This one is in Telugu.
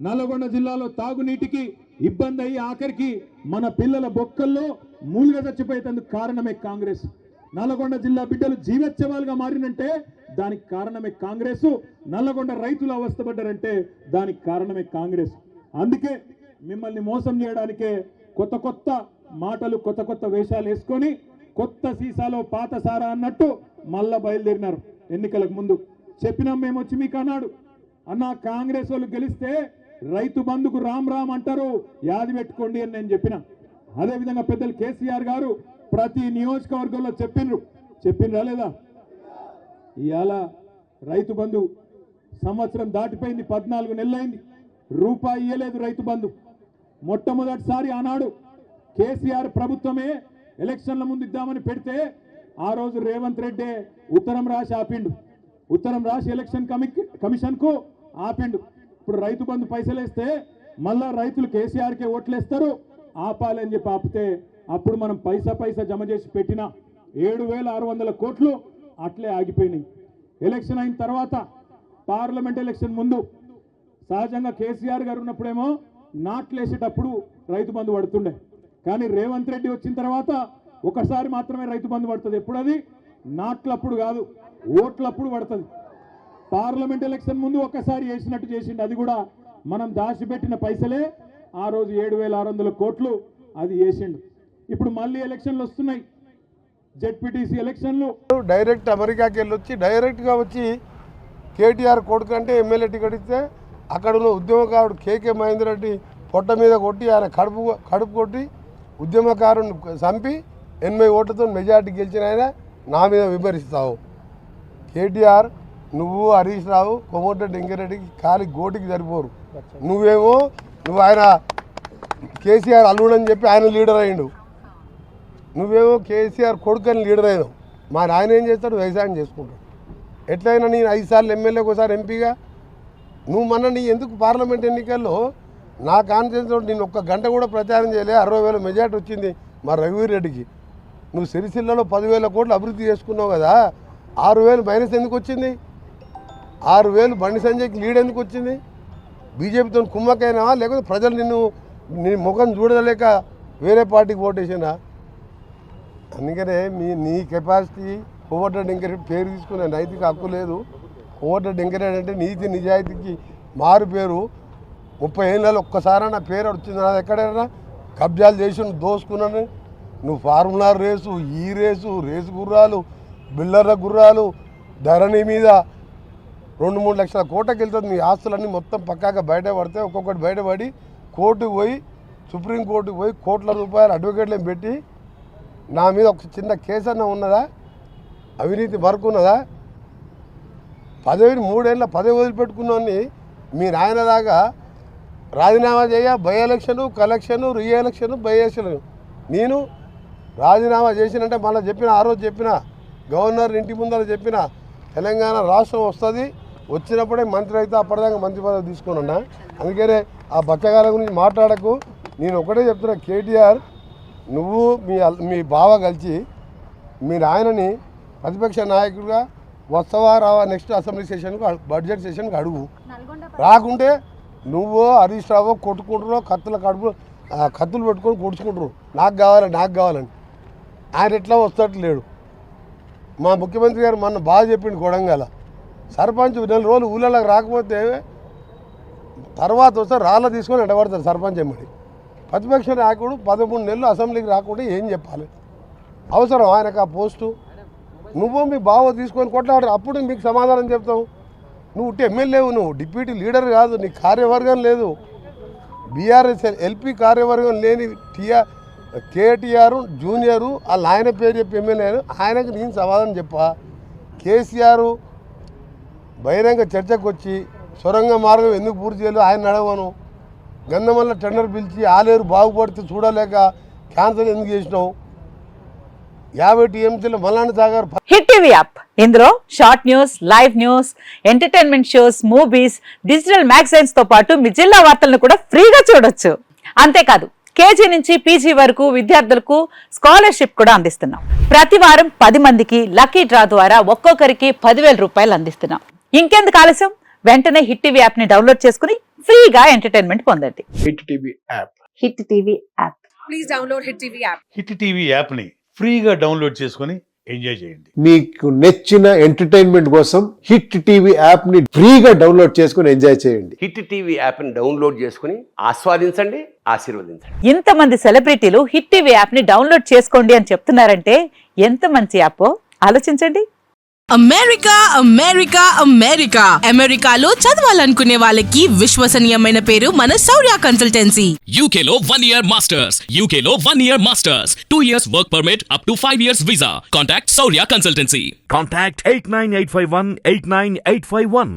నల్లగొండ జిల్లాలో తాగునీటికి ఇబ్బంది అయ్యి ఆఖరికి మన పిల్లల బొక్కల్లో మూలుగా చచ్చిపోయేందుకు కారణమే కాంగ్రెస్. నల్లగొండ జిల్లా బిడ్డలు జీవోత్సవాలుగా మారినంటే దానికి కారణమే కాంగ్రెస్. నల్లగొండ రైతులు అవస్థపడ్డారంటే దానికి కారణమే కాంగ్రెస్. అందుకే మిమ్మల్ని మోసం చేయడానికే కొత్త కొత్త మాటలు కొత్త కొత్త వేషాలు వేసుకొని కొత్త సీసాలో పాత సారా అన్నట్టు మళ్ళా బయలుదేరినారు. ఎన్నికలకు ముందు చెప్పినాం మేము వచ్చి మీకు అన్నాడు, అన్న కాంగ్రెస్ వాళ్ళు గెలిస్తే రైతు బంధుకు రామ్ రామ్ అంటారు, యాది పెట్టుకోండి అని నేను చెప్పిన. అదేవిధంగా పెద్దలు కేసీఆర్ గారు ప్రతి నియోజకవర్గంలో చెప్పిండ్రా లేదా? ఇవాళ రైతు బంధు సంవత్సరం దాటిపోయింది, 14 నెలలైంది, రూపాయి ఇయ్యలేదు రైతు బంధు. మొట్టమొదటిసారి ఆనాడు కేసీఆర్ ప్రభుత్వమే ఎలక్షన్ల ముందు ఇద్దామని పెడితే ఆ రోజు రేవంత్ రెడ్డి ఉత్తరం రాసి ఆపిండు, ఉత్తరం రాసి ఎలక్షన్ కమిషన్ కు ఆపిండు. ఇప్పుడు రైతు బంధు పైసలు వేస్తే మళ్ళా రైతులు కేసీఆర్కే ఓట్లేస్తారు, ఆపాలని చెప్పి ఆపితే అప్పుడు మనం పైసా జమ చేసి పెట్టిన 7,600 కోట్లు అట్లే ఆగిపోయినాయి. ఎలక్షన్ అయిన తర్వాత పార్లమెంట్ ఎలక్షన్ ముందు సహజంగా కేసీఆర్ గారు ఉన్నప్పుడేమో నాట్లేసేటప్పుడు రైతు బంధు పడుతుండే, కానీ రేవంత్ రెడ్డి వచ్చిన తర్వాత ఒకసారి మాత్రమే రైతు బంధు పడుతుంది. ఎప్పుడు అది? నాట్లప్పుడు కాదు, ఓట్లప్పుడు పడుతుంది. పార్లమెంట్ ఎలక్షన్ ముందు ఒకసారి వేసినట్టు చేసిండు, అది కూడా మనం దాచిపెట్టిన పైసలే. ఆ రోజు 7,600 కోట్లు అది వేసిండు. ఇప్పుడు మళ్ళీ ఎలక్షన్లు వస్తున్నాయి, జెడ్పీటీసీ ఎలక్షన్లు. డైరెక్ట్ అమెరికాకి వెళ్ళొచ్చి డైరెక్ట్గా వచ్చి కేటీఆర్ కొడుకు అంటే ఎమ్మెల్యే టికెట్ ఇస్తే అక్కడ ఉన్న ఉద్యమకారుడు కేకే మహేందర్ రెడ్డి పొట్ట మీద కొట్టి ఆయన కడుపు కొట్టి ఉద్యమకారుని చంపి 80 ఓట్లతో మెజార్టీ గెలిచిన ఆయన నా మీద విమర్శిస్తావు. కేటీఆర్ నువ్వు హరీష్ రావు కోమటిరెడ్డి వెంకరెడ్డికి ఖాళీ గోటికి సరిపోరు. నువ్వు ఆయన కేసీఆర్ అల్లుడని చెప్పి ఆయన లీడర్ అయ్యిండు, నువ్వేమో కేసీఆర్ కొడుకని లీడర్ అయినావు. మా ఆయన ఏం చేస్తాడు? వ్యవసాయం చేసుకుంటాడు. ఎట్లయినా నేను 5 సార్లు ఎమ్మెల్యేకి ఒకసారి ఎంపీగా, నువ్వు నీ ఎందుకు పార్లమెంట్ ఎన్నికల్లో నా కాన్ఫిడెన్స్ నేను 1 గంట కూడా ప్రచారం చేయలే, 60,000 మెజార్టీ వచ్చింది మా రఘువీర్ రెడ్డికి. నువ్వు సిరిసిల్లలో 10,000 కోట్లు అభివృద్ధి చేసుకున్నావు కదా, 6,000 మైనస్ ఎందుకు వచ్చింది? 6,000 బండి సంజయ్కి లీడ్ ఎందుకు వచ్చింది? బీజేపీతో కుమ్మకైనావా లేకపోతే ప్రజలు నీ ముఖం చూడలేక వేరే పార్టీకి ఓటేసినా? అందుకనే నీ కెపాసిటీ కోమటిరెడ్డి వెంకరెడ్డి పేరు తీసుకునే నైతిక హక్కు లేదు. కోమటిరెడ్డి వెంకరెడ్డి అంటే నీతి నిజాయితీకి మారు పేరు. 30 ఏళ్ళలో ఒక్కసారి నా పేరు వచ్చింది, నాది ఎక్కడైనా కబ్జాలు చేసి దోసుకున్నాను. నువ్వు ఫార్ములా రేసు, ఈ రేసు గుర్రాలు, బిల్లర్ల గుర్రాలు, ధరణి మీద 2-3 లక్షల కోట్లకి వెళ్తుంది. నీ ఆస్తులన్నీ మొత్తం పక్కాగా బయటపడితే ఒక్కొక్కటి బయటపడి కోర్టుకు పోయి సుప్రీంకోర్టుకు పోయి కోట్ల రూపాయలు అడ్వకేట్లను పెట్టి నా మీద ఒక చిన్న కేసు అన్న ఉన్నదా? అవినీతి మరకున్నదా? 3 ఏళ్ళ పదవి వదిలిపెట్టుకున్నాన్ని మీ నాయనలాగా రాజీనామా చేయ by election, collection, re election, by election. నేను రాజీనామా చేసినంటే మళ్ళీ ఆ రోజు చెప్పిన గవర్నర్ ఇంటి ముందర చెప్పిన తెలంగాణ రాష్ట్రం వస్తుంది, వచ్చినప్పుడే మంత్రి అయితే అప్పటిదాకా మంత్రి పదవి తీసుకొని ఉన్నా. అందుకనే ఆ బచ్చగాల గురించి మాట్లాడకు. నేను ఒకటే చెప్తున్నా, కేటీఆర్ నువ్వు మీ బావ కలిసి మీ నాయనని ప్రతిపక్ష నాయకుడిగా వస్తావా రావా నెక్స్ట్ అసెంబ్లీ సెషన్కు బడ్జెట్ సెషన్కి అడుగు. రాకుంటే నువ్వు హరీష్ రావు కొట్టుకుంటున్నావు, కత్తులు పెట్టుకొని కొడుచుకుంటున్నావు, నాకు కావాలని. ఆయన ఎట్లా వస్తట్టు లేడు. మా ముఖ్యమంత్రి గారు మొన్న బాగా చెప్పిండు, కొడంగల్ సర్పంచ్ 4 రోజులు ఊళ్ళలోకి రాకపోతే తర్వాత వస్తే రాళ్ళ తీసుకొని ఎడబడతారు సర్పంచ్ ఎమ్మడి. ప్రతిపక్ష నాయకుడు 13 నెలలు అసెంబ్లీకి రాకుండా ఏం చెప్పాలి? అవసరం ఆయనకు ఆ పోస్టు? నువ్వు మీ బావ తీసుకొని కొట్లాడారు, అప్పుడు మీకు సమాధానం చెప్తావు. నువ్వు ఎమ్మెల్యేవు, నువ్వు డిప్యూటీ లీడర్ కాదు, నీ కార్యవర్గం లేదు. బీఆర్ఎస్ ఎల్పీ కార్యవర్గం లేని కేటీఆర్ జూనియరు వాళ్ళ ఆయన పేరు చెప్పి ఎమ్మెల్యే, ఆయనకు నేను సమాధానం చెప్పా. కేసీఆర్ బహిరంగ చర్చకు వచ్చి సొరంగ మార్గం ఎందుకు పూర్తి చేయలేదు ఆయన నడవను, గంధమల్ల టెండర్ పిలిచి ఆలేరు బాగుపడితే చూడలేక క్యాన్సల్ ఎందుకు చేసినావు, 50 టీఎంసీలో మల్లాంటి సాగర్. హిట్ టీవీ యాప్, ఇందులో short news, live news, entertainment shows, movies, digital magazines తో పాటు మీ జిల్లా వార్తలను కూడా ఫ్రీగా చూడొచ్చు. అంతేకాదు కేజీ నుంచి పీజీ వరకు విద్యార్థులకు స్కాలర్షిప్ కూడా అందిస్తున్నాం. ప్రతి వారం 10 మందికి లక్కీ డ్రా ద్వారా ఒక్కొక్కరికి 10,000 రూపాయలు అందిస్తున్నాం. ఇంకెందుకు ఆలస్యం, వెంటనే హిట్ టీవీ యాప్ ని డౌన్లోడ్ చేసుకుని ఫ్రీగా ఎంటర్టైన్మెంట్ పొందండి. Hit TV app. Hit TV app. Please download Hit TV app. Hit TV యాప్ని ఫ్రీగా డౌన్లోడ్ చేసుకొని ఎంజాయ్ చేయండి. మీకు నచ్చిన ఎంటర్టైన్మెంట్ కోసం హిట్ టీవీ యాప్ ని ఫ్రీగా డౌన్లోడ్ చేసుకుని ఎంజాయ్ చేయండి. హిట్ టీవీ యాప్ని డౌన్లోడ్ చేసుకుని ఆస్వాదించండి, ఆశీర్వదించండి. ఇంతమంది సెలబ్రిటీలు హిట్ టీవీ యాప్ ని డౌన్లోడ్ చేసుకోండి అని చెప్తున్నారంటే ఎంత మంచి యాప్ ఆలోచించండి. అమెరికా అమెరికా అమెరికా అమెరికాలో చదవాలనుకునే వాళ్ళకి విశ్వసనీయమైన పేరు మన శౌర్య కన్సల్టెన్సీ. UK లో 1 year masters. UK లో 1 year masters. 2 years work permit up to 5 years visa. Contact Saurya Consultancy. Contact 89851 89851.